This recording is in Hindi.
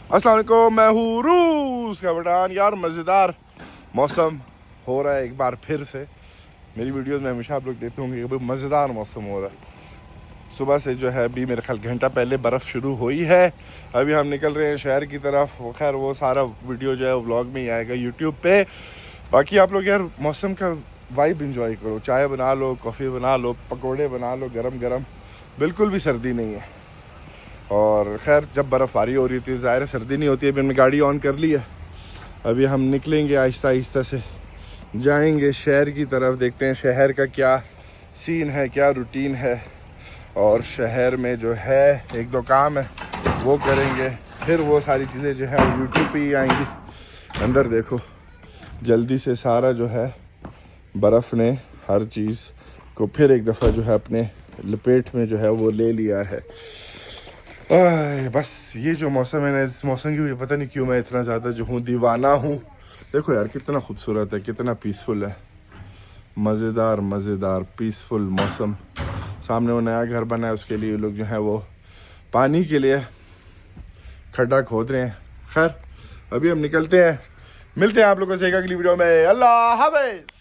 अस्सलाम वालेकुम, मैं हूँ रूस का बटान। यार मज़ेदार मौसम हो रहा है एक बार फिर से। मेरी वीडियोस में हमेशा आप लोग देखते होंगे कि भाई मज़ेदार मौसम हो रहा है। सुबह से जो है अभी मेरे ख्याल घंटा पहले बर्फ़ शुरू हुई है। अभी हम निकल रहे हैं शहर की तरफ। वो खैर वो सारा वीडियो जो है वो व्लॉग में ही आएगा यूट्यूब पे। बाकी आप लोग यार मौसम का वाइब इंजॉय करो। चाय बना लो, कॉफ़ी बना लो, पकौड़े बना लो गरम गरम। बिल्कुल भी सर्दी नहीं है। और ख़ैर जब बर्फ़बारी हो रही थी ज़ाहिर सर्दी नहीं होती है। अभी हमने गाड़ी ऑन कर ली है। अभी हम निकलेंगे आहिस्ता आहिस्ता से, जाएंगे शहर की तरफ। देखते हैं शहर का क्या सीन है, क्या रूटीन है। और शहर में जो है एक दो काम है वो करेंगे। फिर वो सारी चीज़ें जो है यूट्यूब पे ही आएंगी। अंदर देखो, जल्दी से सारा जो है बर्फ़ ने हर चीज़ को फिर एक दफ़ा जो है अपने लपेट में जो है वो ले लिया है। बस ये जो मौसम है ना, इस मौसम की वजह पता नहीं क्यों मैं इतना ज़्यादा जो हूँ दीवाना हूँ। देखो यार कितना खूबसूरत है, कितना पीसफुल है। मज़ेदार मज़ेदार पीसफुल मौसम। सामने वो नया घर बना है, उसके लिए लोग जो है वो पानी के लिए खड्डा खोद रहे हैं। खैर अभी हम निकलते हैं, मिलते हैं आप लोगों से एक अगली वीडियो में। अल्लाह हाफ़िज़।